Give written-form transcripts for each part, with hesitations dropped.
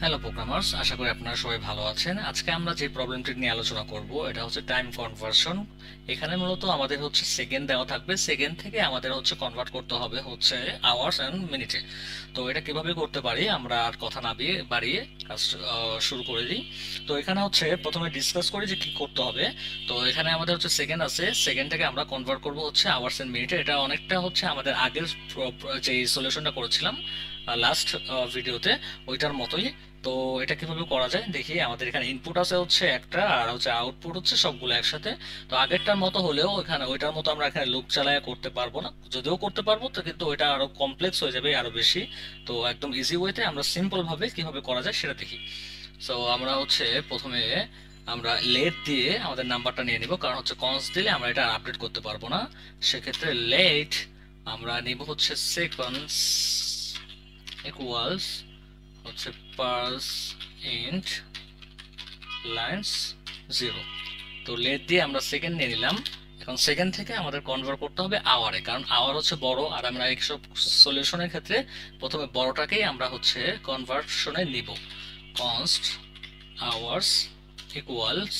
Hello programmers, আশা করি আপনারা সবাই ভালো আছেন। আজকে আমরা যে প্রবলেমটি নিয়ে আলোচনা করব এটা হচ্ছে টাইম কনভার্সন। এখানে মূলত আমাদের হচ্ছে সেকেন্ড দেওয়া থাকবে, সেকেন্ড থেকে আমাদের হচ্ছে কনভার্ট করতে হবে হচ্ছে আওয়ার্স অ্যান্ড মিনিটে। তো এটা কিভাবে করতে পারি, আমরা আর কথা না বাড়িয়ে কাজ শুরু করে দিই। তো এখানে হচ্ছে প্রথমে ডিসকাস করি যে কি করতে হবে। তো এখানে আমাদের হচ্ছে সেকেন্ড আছে, সেকেন্ড থেকে আমরা কনভার্ট করব হচ্ছে আওয়ার্স অ্যান্ড মিনিটে। এটা অনেকটা হচ্ছে আমাদের আগের যে সলিউশনটা করেছিলাম লাস্ট ভিডিওতে, ওইটার মতোই। তো এটা কিভাবে করা যায় দেখি। আমাদের এখানে ইনপুট আছে হচ্ছে একটা, আর হচ্ছে আউটপুট হচ্ছে সবগুলো একসাথে। তো আগেরটার মতো হলেও এখানে ওইটার মতো আমরা এখানে লুপ চালায় করতে পারবো না, যদিও করতে পারবো তো কিন্তু ওইটা আরো কমপ্লেক্স হয়ে যাবে আরো বেশি। তো একদম ইজি ওয়েতে আমরা সিম্পল ভাবে কিভাবে করা যায় সেটা দেখি। সো আমরা হচ্ছে প্রথমে আমরা লেট দিয়ে আমাদের নাম্বারটা নিয়ে নিব, কারণ হচ্ছে কনস দিলে আমরা এটা আপডেট করতে পারবো না। সেক্ষেত্রে লেট আমরা নিব হচ্ছে সেকেন্ডস ইকুয়ালস হচ্ছে পার্স ইন্ট লাইন্স 0। তো লেট দিয়ে আমরা সেকেন্ড নিয়ে নিলাম। এখন সেকেন্ড থেকে আমাদের কনভার্ট করতে হবে আওয়ারে, কারণ আওয়ার হচ্ছে বড়, আর আমরা এইসব সলিউশনের ক্ষেত্রে প্রথমে বড়টাকেই আমরা হচ্ছে কনভার্সনে নিব। Const hours equals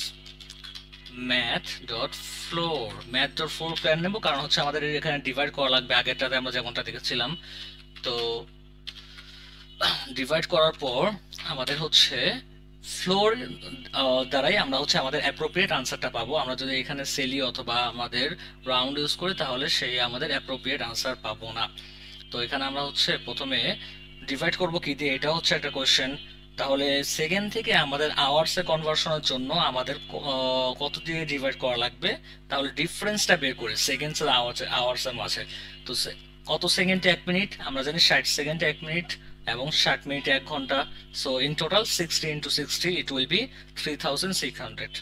math dot floor. Math dot floor plan নেব, কারণ হচ্ছে আমাদের এখানে ডিভাইড করা লাগবে, আগেরটাতে আমরা যেমনটা দেখেছিলাম। তো ডিভাইড করার পর আমাদের হচ্ছে ফ্লোর দ্বারাই আমরা হচ্ছে আমাদের অ্যাপ্রোপ্রিয়েট আনসারটা পাবো। আমরা যদি এখানে সেলি অথবা আমাদের রাউন্ড ইউজ করি তাহলে সেই আমাদের অ্যাপ্রোপ্রিয়েট আনসার পাবো না। তো এখানে আমরা হচ্ছে প্রথমে ডিভাইড করব কি দিয়ে, এটা হচ্ছে একটা কোয়েশ্চেন। তাহলে সেকেন্ড থেকে আমাদের আওয়ার্সে কনভার্সনের জন্য আমাদের কত দিয়ে ডিভাইড করা লাগবে, তাহলে ডিফারেন্সটা বের করে সেকেন্ডস আর আওয়ার্সের মাঝে। তো কত সেকেন্ডে 1 মিনিট, আমরা জানি 60 সেকেন্ডে 1 মিনিট এবং 60 মিনিটে 1 ঘন্টা। So in total 60 into 60 it will be 3600।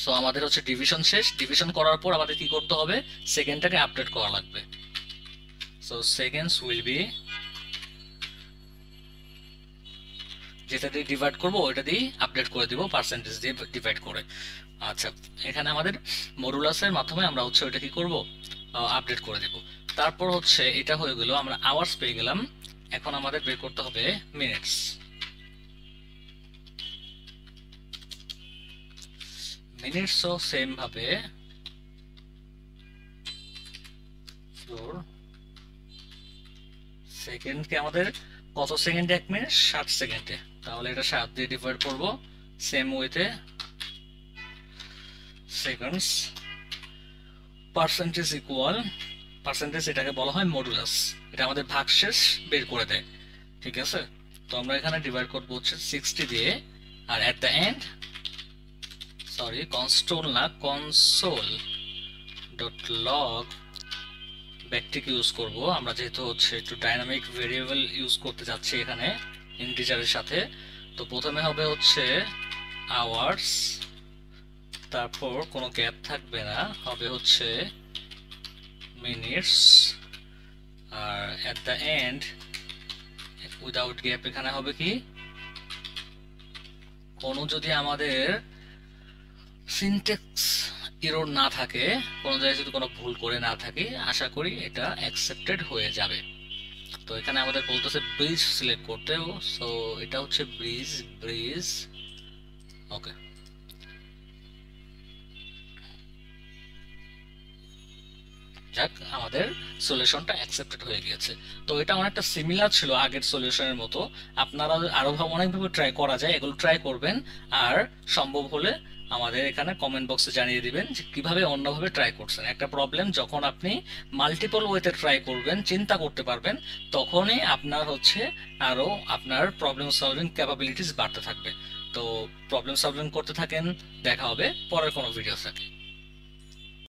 So আমাদের হচ্ছে ডিভিশন শেষ। ডিভিশন করার পর আমাদের কি করতে হবে, সেকেন্ডটাকে আপডেট করা লাগবে। সো সেকেন্ডস উইল বি, যেটা দিয়ে ডিভাইড করবো ওইটা দিয়ে আপডেট করে দিব, পার্সেন্টেজ দিয়ে ডিভাইড করে। আচ্ছা, এখানে আমাদের মডুলাসের মাধ্যমে আমরা হচ্ছে ওইটা কি করব, আপডেট করে দিব। তারপর হচ্ছে এটা হয়ে গেল, আমরা আওয়ার্স পেয়ে গেলাম। এখন আমাদের বের করতে হবে মিনিটস। মিনিটসও সেম ভাবে ফ্লোর। সেকেন্ডকে আমাদের কত সেকেন্ডে 1 মিনিট, 60 সেকেন্ডে, তাহলে এটা 7 দিয়ে ডিভাইড করব। সেম ওয়েতে সেকেন্ডস পার্সেন্টেজ ইকুয়াল, পার্সেন্টেজ এটাকে বলা হয় মডুলাস, এটা আমাদের ভাগশেষ বের করে দেয়। ঠিক আছে, তো আমরা এখানে ডিভাইড করবো হচ্ছে 60 দিয়ে, আর এট দ্য এন্ড, সরি কনস্টোল না, console dot log backtick use করব আমরা, যেহেতু হচ্ছে একটু ডাইনামিক ভেরিয়েবল ইউজ করতে যাচ্ছি এখানে ইন্টিজারের সাথে। তো প্রথমে হবে হচ্ছে আওয়ার্স, তারপর কোনো গ্যাপ থাকবে না, হবে হচ্ছে মিনিটস, আর at the end without gap এখানে হবে কি, কোনো যদি আমাদের সিনট্যাক্স এরর না থাকে, কোনো জায়গায় যদি কোনো ভুল করে না থাকে, আশা করি এটা অ্যাকসেপ্টেড হয়ে যাবে। তো এখানে আমাদের বলতেছে ব্রিজ সিলেক্ট করতে, সো এটা হচ্ছে ব্রিজ, ব্রিজ। ওকে, যাক, আমাদের সলিউশনটা অ্যাকসেপ্টেড হয়ে গিয়েছে। তো এটা অনেকটা সিমিলার ছিল আগের সলিউশনের মতো। আপনারা আরো অনেকভাবে ট্রাই করা যায়, এগুলো ট্রাই করবেন। আর সম্ভব হলে আমাদের এখানে কমেন্ট বক্সে জানিয়ে দিবেন যে কিভাবে অন্যভাবে ট্রাই করছেন। একটা প্রবলেম যখন আপনি মাল্টিপল ওয়েতে ট্রাই করবেন, চিন্তা করতে পারবেন, তখনই আপনার হচ্ছে আরো আপনার প্রবলেম সলভিং ক্যাপাবিলিটিস বাড়তে থাকবে। তো প্রবলেম সলভিং করতে থাকেন, দেখা হবে পরের কোনো ভিডিও থেকে।